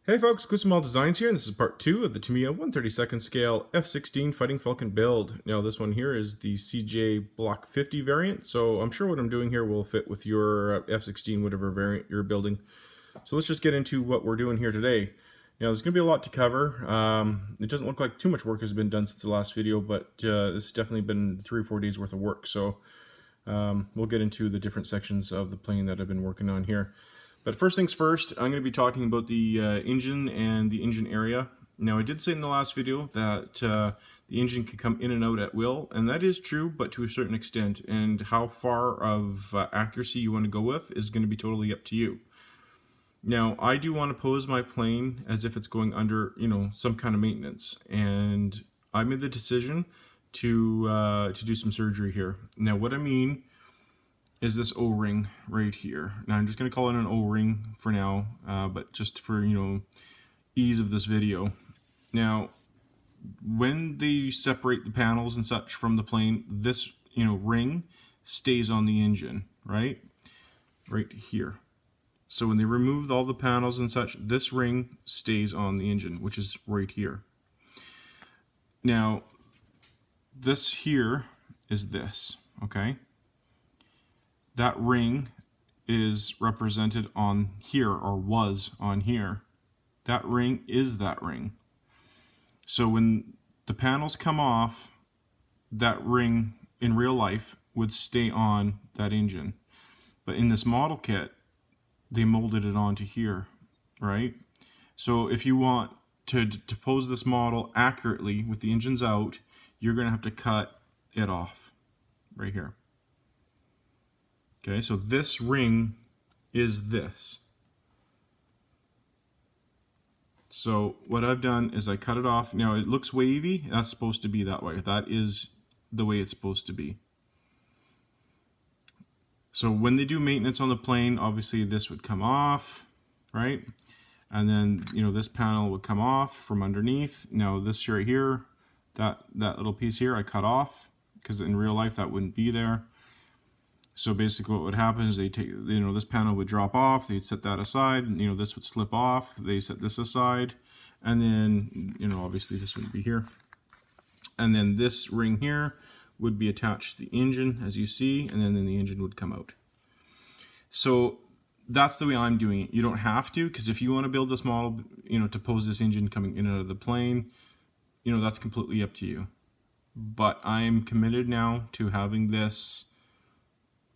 Hey folks, Kusumall Designs here, and this is part 2 of the Tamiya 1/32nd scale F-16 Fighting Falcon build. Now this one here is the CJ Block 50 variant, so I'm sure what I'm doing here will fit with your F-16, whatever variant you're building. So let's just get into what we're doing here today. Now there's going to be a lot to cover. It doesn't look like too much work has been done since the last video, but this has definitely been 3 or 4 days worth of work, so we'll get into the different sections of the plane that I've been working on here. But first things first, I'm going to be talking about the engine and the engine area. Now I did say in the last video that the engine can come in and out at will, and that is true, but to a certain extent, and how far of accuracy you want to go with is going to be totally up to you. Now I do want to pose my plane as if it's going under, some kind of maintenance, and I made the decision to do some surgery here. Now what I mean is this O-ring right here. Now I'm just going to call it an O-ring for now, but just for ease of this video. Now when they separate the panels and such from the plane, this ring stays on the engine, right here. So when they remove all the panels and such, this ring stays on the engine, which is right here. Now this here is this, okay? That ring is represented on here, or was on here. That ring is that ring. So when the panels come off, that ring in real life would stay on that engine. But in this model kit, they molded it onto here, right? So if you want to pose this model accurately with the engines out, you're going to have to cut it off right here. Okay, so this ring is this. So what I've done is I cut it off. Now it looks wavy. That's supposed to be that way. That is the way it's supposed to be. So when they do maintenance on the plane, obviously this would come off, right? And then, this panel would come off from underneath. Now this right here, that little piece here, I cut off because in real life that wouldn't be there. So basically what would happen is they take, this panel would drop off, they'd set that aside, this would slip off, they set this aside, and then, obviously this wouldn't be here. And then this ring here would be attached to the engine, as you see, and then the engine would come out. So that's the way I'm doing it. You don't have to, because if you want to build this model, to pose this engine coming in and out of the plane, that's completely up to you. But I'm committed now to having this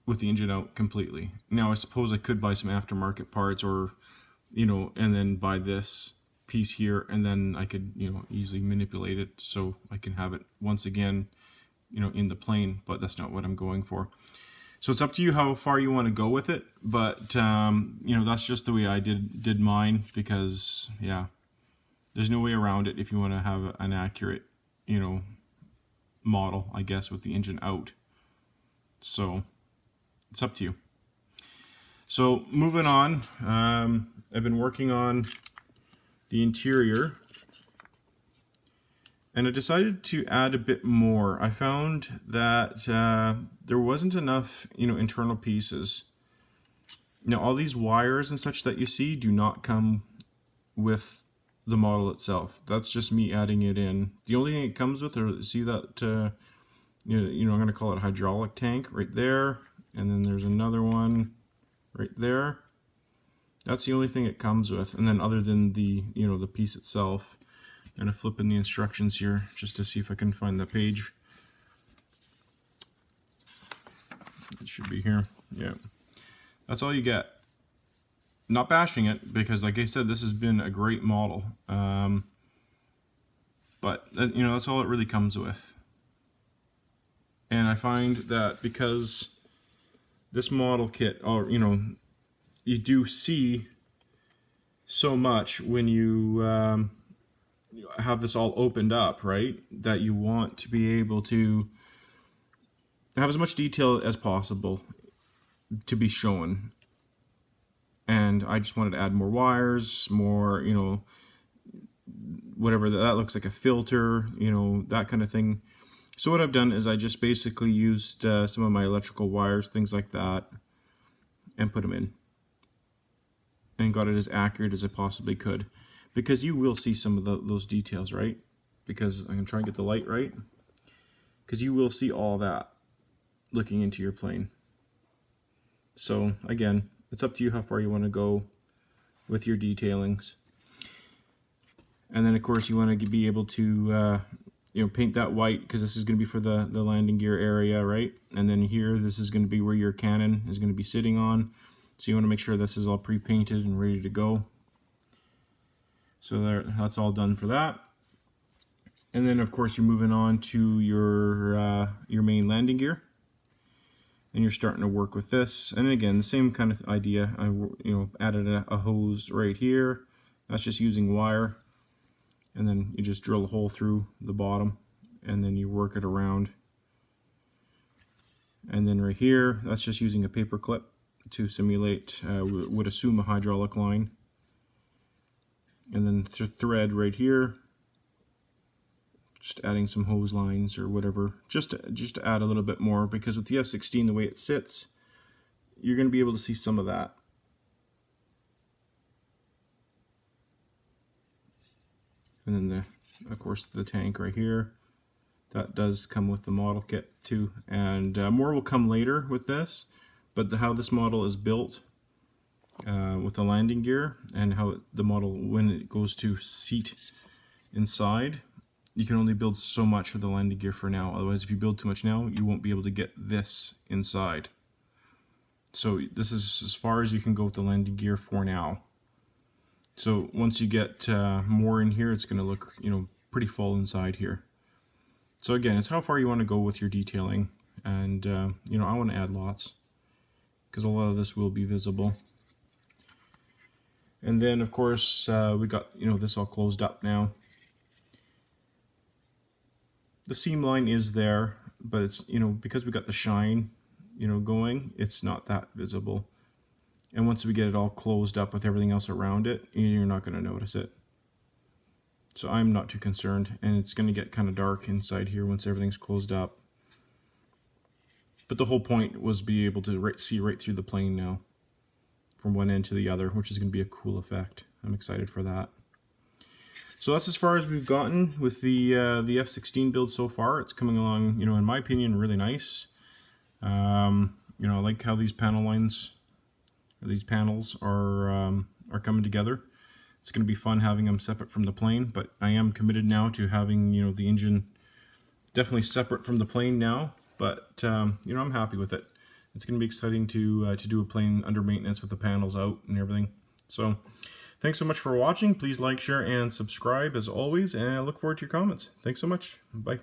with the engine out completely. Now I suppose I could buy some aftermarket parts, or and then buy this piece here, and then I could easily manipulate it so I can have it once again in the plane, but that's not what I'm going for. So it's up to you how far you want to go with it, but that's just the way I did mine, because there's no way around it if you want to have an accurate model, I guess, with the engine out. So it's up to you. So moving on, I've been working on the interior, and I decided to add a bit more. I found that there wasn't enough, internal pieces. Now all these wires and such that you see do not come with the model itself. That's just me adding it in. The only thing it comes with, or see that, I'm going to call it hydraulic tank right there. And then there's another one right there. That's the only thing it comes with. And then other than the, the piece itself. I'm going to flip in the instructions here just to see if I can find the page. It should be here. Yeah. That's all you get. Not bashing it, because like I said, this has been a great model. But, that's all it really comes with. And I find that because this model kit, or you do see so much when you have this all opened up, right? That you want to be able to have as much detail as possible to be shown. And I just wanted to add more wires, more, whatever that looks like, a filter, that kind of thing. So what I've done is I just basically used some of my electrical wires, things like that, and put them in. And got it as accurate as I possibly could. because you will see some of those details, right? Because I'm going to try and get the light right. Because you will see all that looking into your plane. So again, it's up to you how far you want to go with your detailings. And then of course you want to be able to paint that white, because this is going to be for the landing gear area, right? And then here, this is going to be where your cannon is going to be sitting on. So you want to make sure this is all pre-painted and ready to go. So that's all done for that. And then of course you're moving on to your main landing gear, and you're starting to work with this. And again, the same kind of idea. I added a hose right here. That's just using wire. And then you just drill a hole through the bottom, and then you work it around. And then right here, that's just using a paper clip to simulate, would assume a hydraulic line. And then thread right here, just adding some hose lines or whatever, just to add a little bit more, because with the F-16, the way it sits, you're going to be able to see some of that. And then of course the tank right here, that does come with the model kit too, and more will come later with this. But how this model is built with the landing gear, and how the model, when it goes to seat inside, you can only build so much of the landing gear for now. Otherwise, if you build too much now, you won't be able to get this inside. So this is as far as you can go with the landing gear for now. So once you get more in here, it's going to look, pretty full inside here. So again, it's how far you want to go with your detailing, and I want to add lots, because a lot of this will be visible. And then of course we got this all closed up now. The seam line is there, but it's because we got the shine going, it's not that visible. And once we get it all closed up with everything else around it, you're not going to notice it. So I'm not too concerned, and it's going to get kind of dark inside here once everything's closed up. But the whole point was be able to see right through the plane now, from one end to the other, which is going to be a cool effect. I'm excited for that. So that's as far as we've gotten with the F-16 build so far. It's coming along, in my opinion, really nice. I like how these panels are coming together. It's going to be fun having them separate from the plane, but I am committed now to having the engine definitely separate from the plane now. But I'm happy with it. It's going to be exciting to do a plane under maintenance with the panels out and everything. So thanks so much for watching. Please like, share, and subscribe as always, and I look forward to your comments. Thanks so much. Bye.